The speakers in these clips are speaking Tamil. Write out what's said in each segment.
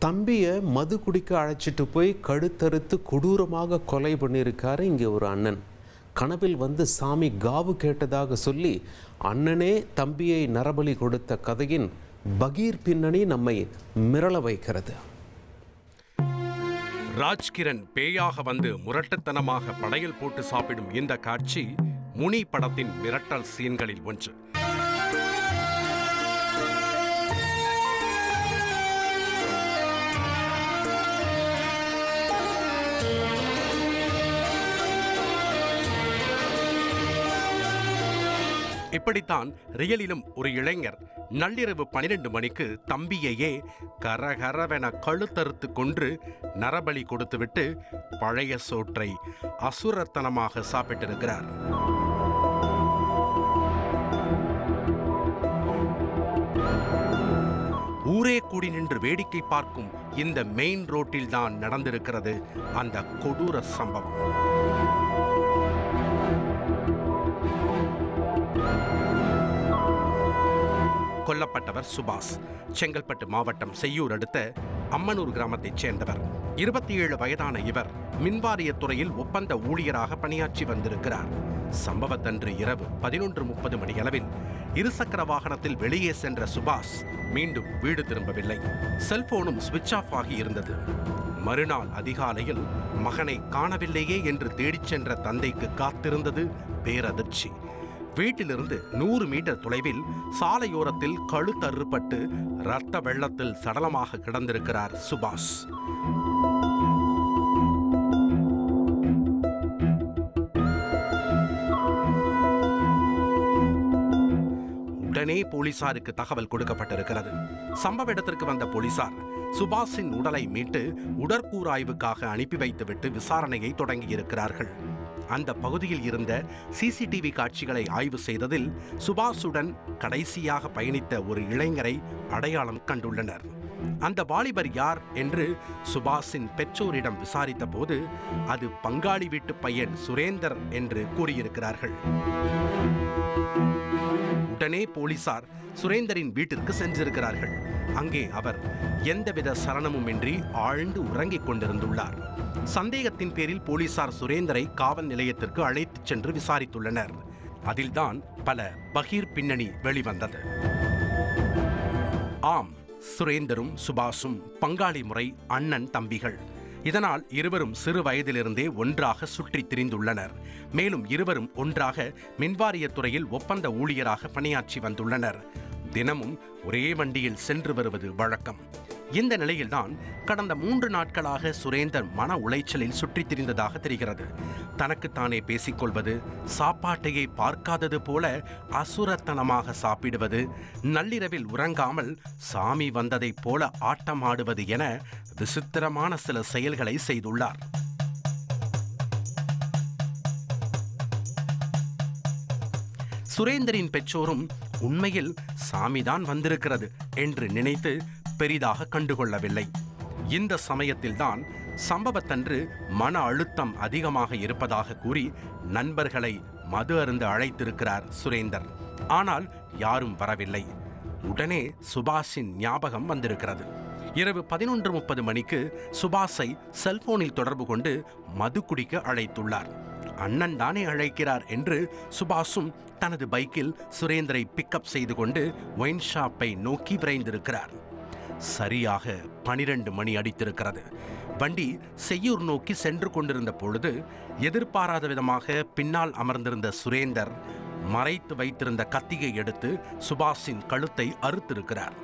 தம்பியை மது குடிக்க அழைச்சிட்டு போய் கழுத்தறுத்து கொடூரமாக கொலை பண்ணியிருக்காரு இங்கே ஒரு அண்ணன். கனவில் வந்து சாமி காவு கேட்டதாக சொல்லி அண்ணனே தம்பியை நரபலி கொடுத்த கதையின் பகீர் பின்னணி நம்மை மிரள வைக்கிறது. ராஜ்கிரண் பேயாக வந்து முரட்டுத்தனமாக படையல் போட்டு சாப்பிடும் இந்த காட்சி முனி படத்தின் மிரட்டல் சீன்களில் ஒன்று. இப்படித்தான் ரியலிலும் ஒரு இளைஞர் நள்ளிரவு 12 மணிக்கு தம்பியையே கரகரவென கழுத்தறுத்து கொன்று நரபலி கொடுத்துவிட்டு பழைய சோற்றை அசுரத்தனமாக சாப்பிட்டிருக்கிறார். ஊரே கூடி நின்று வேடிக்கை பார்க்கும் இந்த மெயின் ரோட்டில் தான் நடந்திருக்கிறது அந்த கொடூர சம்பவம். கொல்லப்பட்டவர் சுபாஷ். செங்கல்பட்டு மாவட்டம் செய்யூர் அடுத்த அம்மனூர் கிராமத்தைச் சேர்ந்தவர். 27 வயதான இவர் மின்வாரியத்துறையில் ஒப்பந்த ஊழியராக பணியாற்றி வந்திருக்கிறார். சம்பவத்தன்று இரவு 11:30 மணியளவில் இருசக்கர வாகனத்தில் வெளியே சென்ற சுபாஷ் மீண்டும் வீடு திரும்பவில்லை. செல்போனும் சுவிட்ச் ஆஃப் ஆகி இருந்தது. மறுநாள் அதிகாலையில் மகனை காணவில்லையே என்று தேடிச் சென்ற தந்தைக்கு காத்திருந்தது பேரதிர்ச்சி. வீட்டிலிருந்து 100 மீட்டர் தொலைவில் சாலையோரத்தில் கழுத்தறுபட்டு இரத்த வெள்ளத்தில் சடலமாக கிடந்திருக்கிறார் சுபாஷ். உடனே போலீசாருக்கு தகவல் கொடுக்கப்பட்டிருக்கிறது. சம்பவ இடத்திற்கு வந்த போலீசார் சுபாஷின் உடலை மீட்டு உடற்கூறாய்வுக்காக அனுப்பி வைத்துவிட்டு விசாரணையை தொடங்கியிருக்கிறார்கள். அந்த பகுதியில் இருந்த சிசிடிவி காட்சிகளை ஆய்வு செய்ததில் சுபாஷுடன் கடைசியாக பயணித்த ஒரு இளைஞரை அடையாளம் கண்டுள்ளனர். அந்த வாலிபர் யார் என்று சுபாஷின் பெற்றோரிடம் விசாரித்த போது அது பங்காளி வீட்டு பையன் சுரேந்தர் என்று கூறியிருக்கிறார்கள். உடனே போலீசார் சுரேந்தரின் வீட்டிற்கு சென்றிருக்கிறார்கள். அங்கே அவர் எந்தவித சலனமுமின்றி ஆழ்ந்து உறங்கிக் கொண்டிருந்துள்ளார். சந்தேகத்தின் பேரில் போலீசார் சுரேந்தரை காவல் நிலையத்திற்கு அழைத்துச் சென்று விசாரித்துள்ளனர். அதில்தான் பல பகீர் பின்னணி வெளிவந்தது. ஆம், சுரேந்தரும் சுபாஷும் பங்காளி முறை அண்ணன் தம்பிகள். இதனால் இருவரும் சிறு வயதிலிருந்தே ஒன்றாக சுற்றி திரிந்துள்ளனர். மேலும் இருவரும் ஒன்றாக மின்வாரியத்துறையில் ஒப்பந்த ஊழியராக பணியாற்றி வந்துள்ளனர். தினமும் ஒரே வண்டியில் சென்று வருவது வழக்கம். இந்த நிலையில்தான் கடந்த 3 நாட்களாக சுரேந்தர் மன உளைச்சலில் சுற்றித் திரிந்ததாக தெரிகிறது. தனக்குத்தானே பேசிக்கொள்வது, சாப்பாட்டையே பார்க்காதது போல அசுரத்தனமாக சாப்பிடுவது, நள்ளிரவில் உறங்காமல் சாமி வந்ததைப் போல ஆட்டமாடுவது என விசித்திரமான சில செயல்களை செய்துள்ளார். சுரேந்தரின் பெற்றோரும் உண்மையில் சாமிதான் வந்திருக்கிறது என்று நினைத்து பெரிதாக கண்டுகொள்ளவில்லை. இந்த சமயத்தில்தான் சம்பவத்தன்று மன அழுத்தம் அதிகமாக இருப்பதாக கூறி நண்பர்களை மது அருந்த அழைத்திருக்கிறார் சுரேந்தர். ஆனால் யாரும் வரவில்லை. உடனே சுபாஷின் ஞாபகம் வந்திருக்கிறது. இரவு 11:30 மணிக்கு சுபாஷை செல்போனில் தொடர்பு கொண்டு மது குடிக்க அழைத்துள்ளார். அண்ணன் தானே அழைக்கிறார் என்று சுபாஷும் தனது பைக்கில் சுரேந்தரை பிக்கப் செய்து கொண்டு ஒயின் ஷாப்பை நோக்கி விரைந்திருக்கிறார். சரியாக 12 மணி அடித்திருக்கிறது. வண்டி செய்யூர் நோக்கி சென்று கொண்டிருந்த பொழுது எதிர்பாராத விதமாக பின்னால் அமர்ந்திருந்த சுரேந்தர் மறைத்து வைத்திருந்த கத்தியை எடுத்து சுபாஷின் கழுத்தை அறுத்திருக்கிறார்.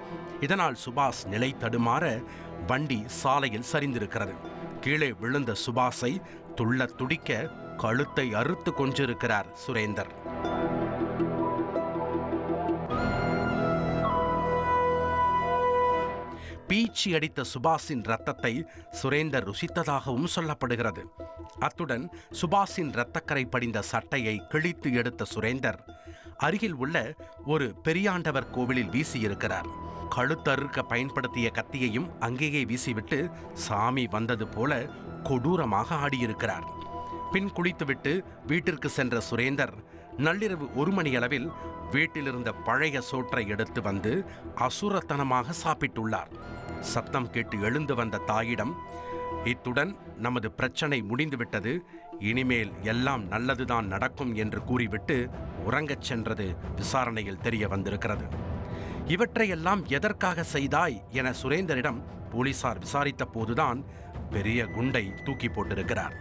இதனால் சுபாஷ் நிலை தடுமாற வண்டி சாலையில் சரிந்திருக்கிறது. கீழே விழுந்த சுபாஷை துள்ள துடிக்க கழுத்தை அறுத்து கொண்டிருக்கிறார் சுரேந்தர். பீச்சி அடித்த சுபாஷின் ரத்தத்தை சுரேந்தர் ருசித்ததாகவும் சொல்லப்படுகிறது. அத்துடன் சுபாஷின் இரத்தக்கரை படிந்த சட்டையை கிழித்து எடுத்த சுரேந்தர் அருகில் உள்ள ஒரு பெரியாண்டவர் கோவிலில் வீசியிருக்கிறார். கழுத்தறுக்க பயன்படுத்திய கத்தியையும் அங்கேயே வீசிவிட்டு சாமி வந்தது போல கொடூரமாக ஆடியிருக்கிறார். பின் குளித்துவிட்டு வீட்டிற்கு சென்ற சுரேந்தர் நள்ளிரவு 1 மணியளவில் வீட்டிலிருந்த பழைய சோற்றை எடுத்து வந்து அசுரத்தனமாக சாப்பிட்டுள்ளார். சத்தம் கேட்டு எழுந்து வந்த தாயிடம், இத்துடன் நமது பிரச்சனை முடிந்துவிட்டது, இனிமேல் எல்லாம் நல்லதுதான் நடக்கும் என்று கூறிவிட்டு உறங்கச் சென்றது விசாரணையில் தெரிய வந்திருக்கிறது. இவற்றையெல்லாம் எதற்காக செய்தாய் என சுரேந்தரிடம் போலீசார் விசாரித்த போதுதான் பெரிய குண்டை தூக்கி போட்டிருக்கிறார்.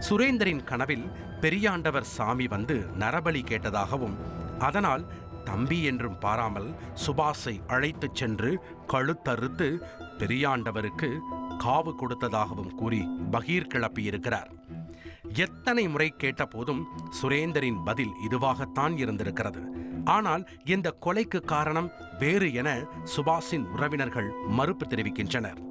சுரேந்தரின் கனவில் பெரியாண்டவர் சாமி வந்து நரபலி கேட்டதாகவும், அதனால் தம்பி என்றும் பாராமல் சுபாஷை அழைத்துச் சென்று கழுத்தறுத்து பெரியாண்டவருக்கு காவு கொடுத்ததாகவும் கூறி பகீர் கிளப்பியிருக்கிறார். எத்தனை முறை கேட்ட போதும் சுரேந்தரின் பதில் இதுவாகத்தான் இருந்திருக்கிறது. ஆனால் இந்த கொலைக்கு காரணம் வேறு என சுபாஷின் உறவினர்கள் மறுப்பு தெரிவிக்கின்றனர்.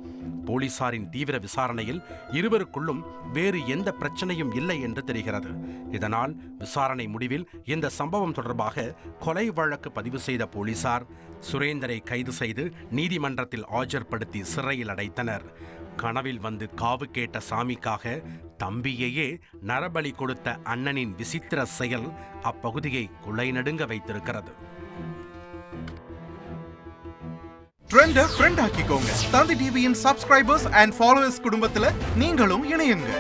போலீசாரின் தீவிர விசாரணையில் இருவருக்குள்ளும் வேறு எந்த பிரச்சனையும் இல்லை என்று தெரிகிறது. இதனால் விசாரணை முடிவில் இந்த சம்பவம் தொடர்பாக கொலை வழக்கு பதிவு செய்த போலீசார் சுரேந்தரை கைது செய்து நீதிமன்றத்தில் ஆஜர்படுத்தி சிறையில் அடைத்தனர். கனவில் வந்து காவு கேட்ட சாமிக்காக தம்பியையே நரபலி கொடுத்த அண்ணனின் விசித்திர செயல் அப்பகுதியை குலை நடுங்க வைத்திருக்கிறது. ட்ரெண்ட ஃப்ரெண்ட் ஆக்கிக்கோங்க. தந்தி டிவியின் சப்ஸ்கிரைபர்ஸ் அண்ட் ஃபாலோவர்ஸ் குடும்பத்துல நீங்களும் இணையுங்க.